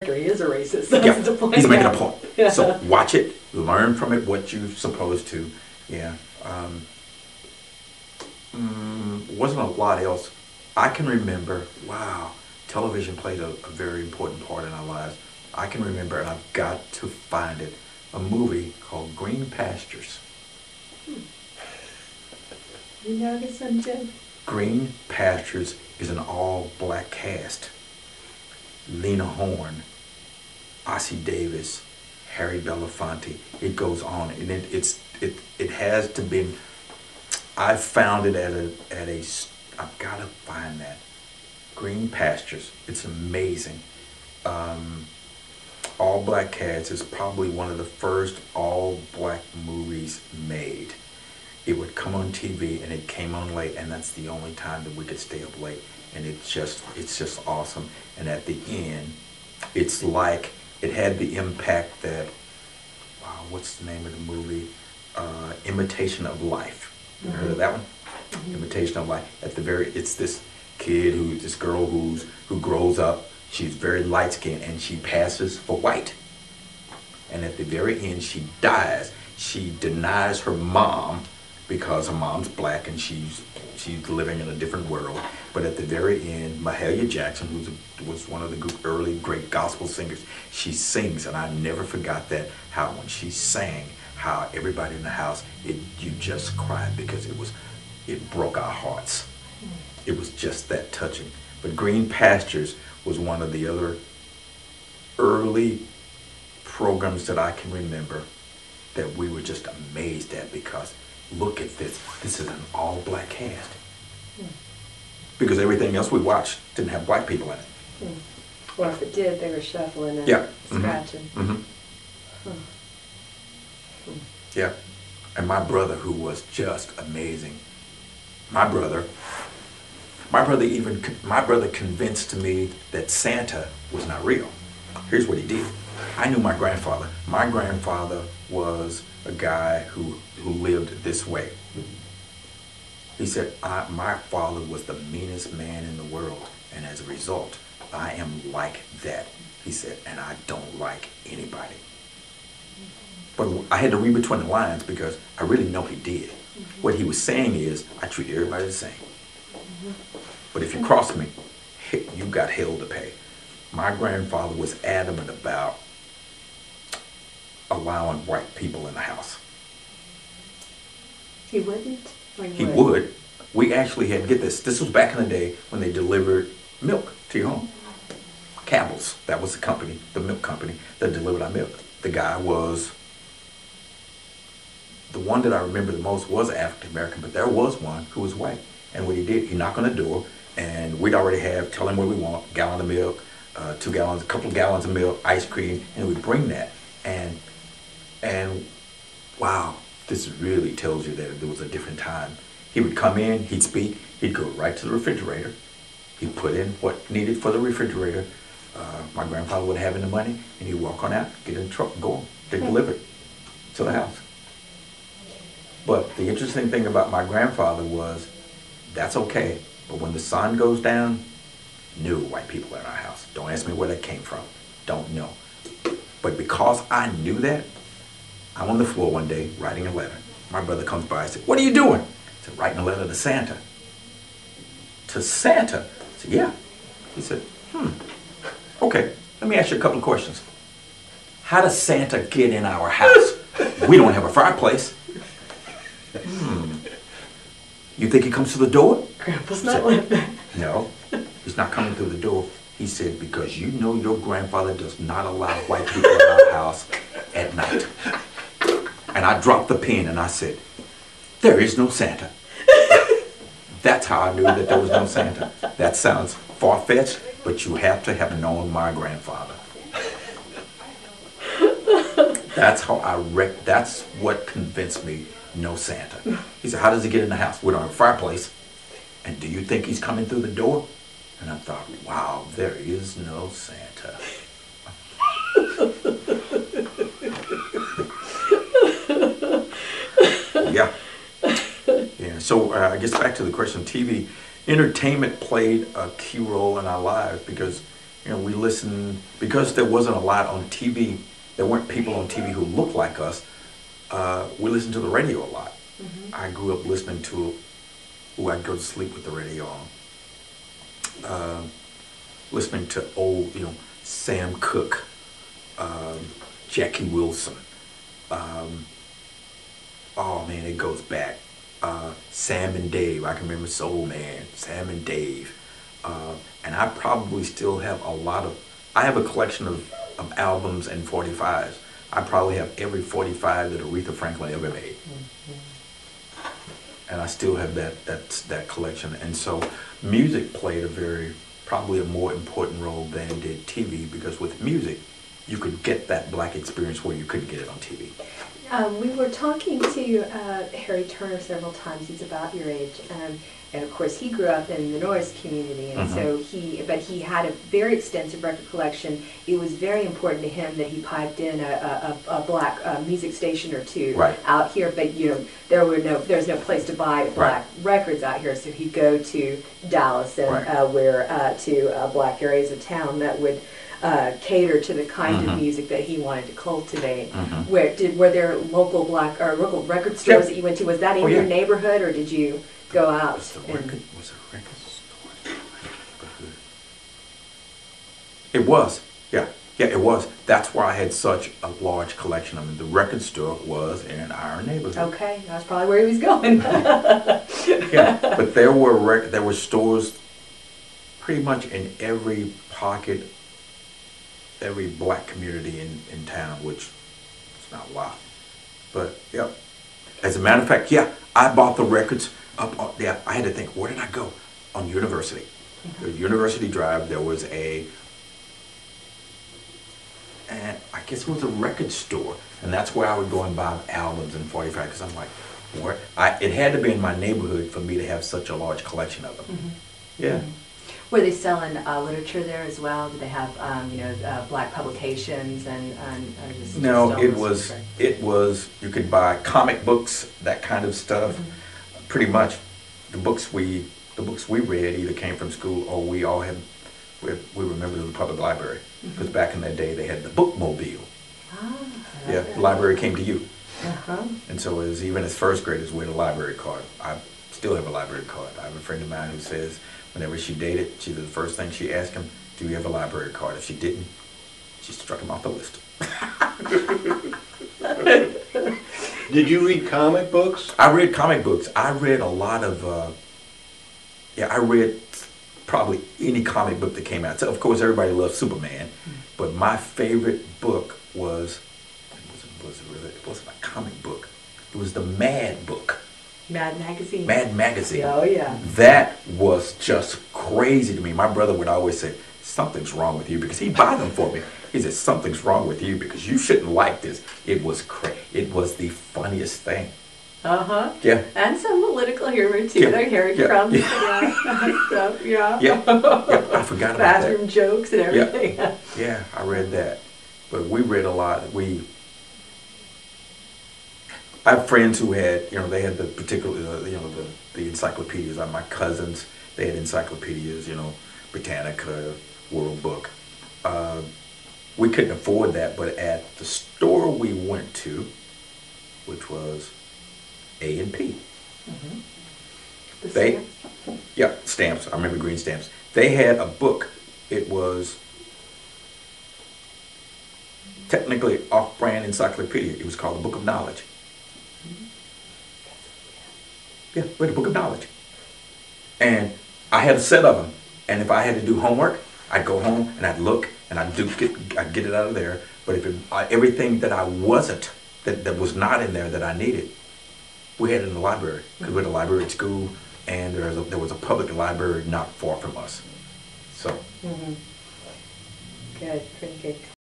He is a racist. Yeah, That's the point. he's making a point. Yeah. So watch it, learn from it what you're supposed to. Yeah. Wasn't a lot else. I can remember, wow, television played a very important part in our lives. I can remember, and I've got to find it, a movie called Green Pastures. You know this one, Jim? Green Pastures is an all-black cast. Lena Horne, Ossie Davis, Harry Belafonte. It goes on, and it has to be. I found it at a. I've got to find that. Green Pastures. It's amazing. All black cast is probably one of the first all black movies made. It would come on TV, and it came on late, and that's the only time that we could stay up late. And it's just awesome. And at the end, it's like it had the impact that, wow, what's the name of the movie? Imitation of Life. You heard of that one? Mm-hmm. Imitation of Life. At the very, it's this kid this girl who grows up. She's very light skinned, and she passes for white. And at the very end, she dies. She denies her mom because her mom's black and she's living in a different world. But at the very end, Mahalia Jackson, who was one of the early great gospel singers, she sings, and I never forgot that, how when she sang, how everybody in the house, you just cried because it broke our hearts. It was just that touching. But Green Pastures was one of the other early programs that I can remember that we were just amazed at, because look at this. This is an all-black cast. Because everything else we watched didn't have black people in it. Or if it did, they were shuffling and yeah. scratching. Mm-hmm. Yeah. And my brother, who was just amazing. My brother convinced me that Santa was not real. Here's what he did. I knew my grandfather. My grandfather was a guy who lived this way. He said, my father was the meanest man in the world, and as a result, I am like that. He said, and I don't like anybody. But I had to read between the lines because I really know he did. What he was saying is, I treat everybody the same. But if you cross me, you got hell to pay. My grandfather was adamant about allowing white people in the house. He wouldn't? He would. We actually had, get this was back in the day when they delivered milk to your home. Campbell's, that was the company, the milk company that delivered our milk. The guy was, the one that I remember the most was African American, but there was one who was white. And what he did, he knocked on the door, and we'd already tell him what we want, gallon of milk, 2 gallons, a couple of gallons of milk, ice cream, and we'd bring that. And wow, this really tells you that there was a different time. He would come in, he'd speak, he'd go right to the refrigerator, he'd put in what needed for the refrigerator. My grandfather would have in the money, and he'd walk on out, get in the truck, go on, get delivered to the house. But the interesting thing about my grandfather was, that's okay, but when the sun goes down, no white people in our house. Don't ask me where that came from. Don't know. But because I knew that, I'm on the floor one day writing a letter. My brother comes by and said, "What are you doing?" I said, "Writing a letter to Santa." To Santa? I said, "Yeah." He said, "Okay, let me ask you a couple of questions. How does Santa get in our house? We don't have a fireplace." "You think he comes through the door?" Grandpa's not like that. "No, he's not coming through the door." He said, "Because you know your grandfather does not allow white people in our house at night." And I dropped the pen and I said, "There is no Santa." That's how I knew that there was no Santa. That sounds far-fetched, but you have to have known my grandfather. That's how that's what convinced me, no Santa. He said, "How does he get in the house? We don't have a fireplace. And do you think he's coming through the door?" And I thought, wow, there is no Santa. Yeah. So I guess back to the question, TV, entertainment played a key role in our lives because we listened, because there wasn't a lot on TV, there weren't people on TV who looked like us, we listened to the radio a lot. I grew up listening to, I'd go to sleep with the radio on. Listening to old, Sam Cooke, Jackie Wilson. Oh man, it goes back. Sam and Dave, I can remember Soul Man, Sam and Dave. And I probably still have I have a collection of albums and 45s. I probably have every 45 that Aretha Franklin ever made. And I still have that collection. And so music played probably a more important role than it did TV, because with music, you could get that black experience where you couldn't get it on TV. We were talking to Harry Turner several times. He's about your age, and of course he grew up in the Norris community, and so he had a very extensive record collection. It was very important to him that he piped in a black music station or two out here, but there's no place to buy black records out here, so he'd go to Dallas and to black areas of town that would cater to the kind of music that he wanted to cultivate. Were there local local record stores that you went to? Was that in your neighborhood, or did you go out? Was a record store? It was, yeah, it was. That's why I had such a large collection. I mean, the record store was in our neighborhood. Okay, that's probably where he was going. Yeah, but there were stores pretty much in every pocket, every black community in town, which is not a lot. But yeah, as a matter of fact, I bought the records up on, I had to think, where did I go? On University. The University Drive, there was and I guess it was a record store, and that's where I would go and buy albums in 45, because I'm like, it had to be in my neighborhood for me to have such a large collection of them. Yeah. Were they selling literature there as well? Did they have black publications and just no? It was you could buy comic books, that kind of stuff. Pretty much, the books we read either came from school or we were members of the public library, because back in that day they had the bookmobile. The library came to you, and so even as first graders we had a library card. I still have a library card. I have a friend of mine who says, whenever she dated, the first thing she asked him, do you have a library card? If she didn't, she struck him off the list. Did you read comic books? I read comic books. I read a lot of, I read probably any comic book that came out. So of course everybody loves Superman, but my favorite book it wasn't a comic book. It was the Mad book. Mad Magazine. Mad Magazine. Oh, yeah. That was just crazy to me. My brother would always say, something's wrong with you, because he'd buy them for me. He said, something's wrong with you because you shouldn't like this. It was It was the funniest thing. Yeah. And some political humor too. Like Harry Crumb. So, I forgot about that. Bathroom jokes and everything. Yeah, I read that. But we read a lot. I have friends who had, they had the particular, the encyclopedias. Like my cousins, they had encyclopedias, Britannica, World Book. We couldn't afford that, but at the store we went to, which was A&P. Stamps. I remember green stamps. They had a book. It was technically off-brand encyclopedia. It was called the Book of Knowledge. Yeah, we had a Book of Knowledge. And I had a set of them. And if I had to do homework, I'd go home and I'd look and I'd get it out of there. But if everything that I wasn't, that was not in there that I needed, we had it in the library. Because we had a library at school, and there was a public library not far from us. So. Good, pretty good.